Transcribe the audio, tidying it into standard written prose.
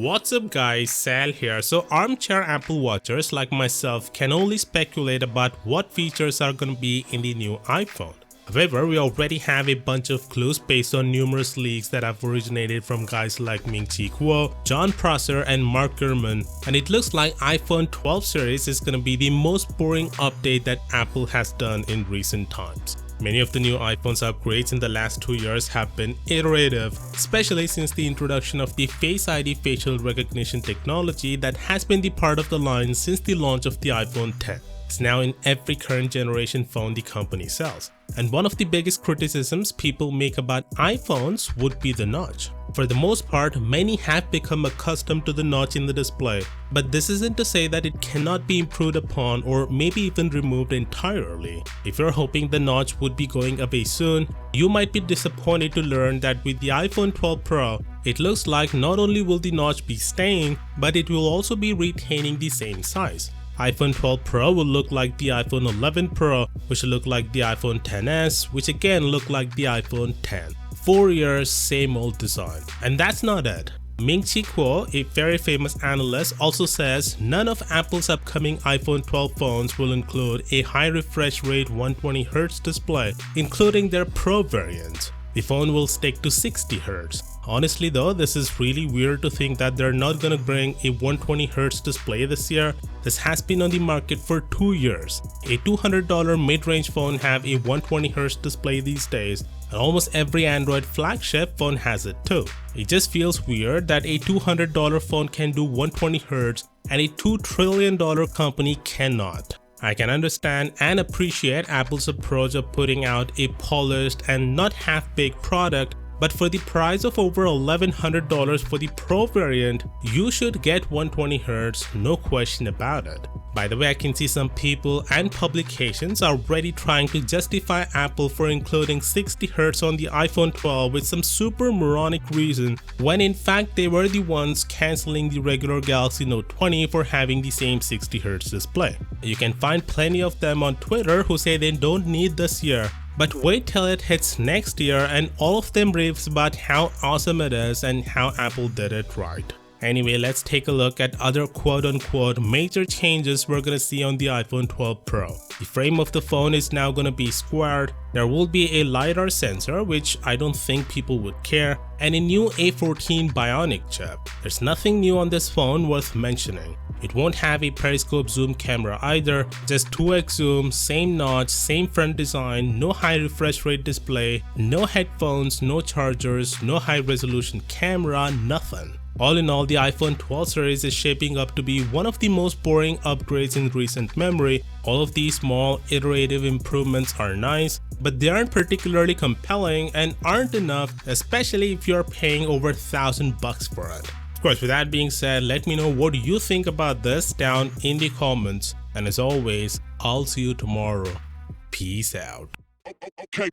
What's up guys, Sal here. So armchair Apple watchers like myself can only speculate about what features are gonna be in the new iPhone. However, we already have a bunch of clues based on numerous leaks that have originated from guys like Ming-Chi Kuo, John Prosser and Mark Gurman, and it looks like iPhone 12 series is gonna be the most boring update that Apple has done in recent times. Many of the new iPhone's upgrades in the last 2 years have been iterative, especially since the introduction of the Face ID facial recognition technology that has been the part of the line since the launch of the iPhone X. It's now in every current generation phone the company sells. And one of the biggest criticisms people make about iPhones would be the notch. For the most part, many have become accustomed to the notch in the display, but this isn't to say that it cannot be improved upon or maybe even removed entirely. If you're hoping the notch would be going away soon, you might be disappointed to learn that with the iPhone 12 Pro, it looks like not only will the notch be staying, but it will also be retaining the same size. iPhone 12 Pro will look like the iPhone 11 Pro, which will look like the iPhone XS, which again look like the iPhone X. 4 years, same old design. And that's not it. Ming-Chi Kuo, a very famous analyst, also says none of Apple's upcoming iPhone 12 phones will include a high refresh rate 120Hz display, including their Pro variant. The phone will stick to 60Hz. Honestly though, this is really weird to think that they're not gonna bring a 120Hz display this year. This has been on the market for 2 years. A $200 mid-range phone have a 120Hz display these days, and almost every Android flagship phone has it too. It just feels weird that a $200 phone can do 120Hz and a $2 trillion company cannot. I can understand and appreciate Apple's approach of putting out a polished and not half-baked product, but for the price of over $1,100 for the Pro variant, you should get 120Hz, no question about it. By the way, I can see some people and publications are already trying to justify Apple for including 60Hz on the iPhone 12 with some super moronic reason, when in fact they were the ones cancelling the regular Galaxy Note 20 for having the same 60Hz display. You can find plenty of them on Twitter who say they don't need this year. But wait till it hits next year and all of them raves about how awesome it is and how Apple did it right. Anyway, let's take a look at other quote-unquote major changes we're gonna see on the iPhone 12 Pro. The frame of the phone is now gonna be squared, there will be a LiDAR sensor, which I don't think people would care, and a new A14 Bionic chip. There's nothing new on this phone worth mentioning. It won't have a periscope zoom camera either, just 2x zoom, same notch, same front design, no high refresh rate display, no headphones, no chargers, no high resolution camera, nothing. All in all, the iPhone 12 series is shaping up to be one of the most boring upgrades in recent memory. All of these small iterative improvements are nice, but they aren't particularly compelling and aren't enough, especially if you're paying over $1,000 for it. Of course, with that being said, let me know what you think about this down in the comments, and as always, I'll see you tomorrow. Peace out. Okay.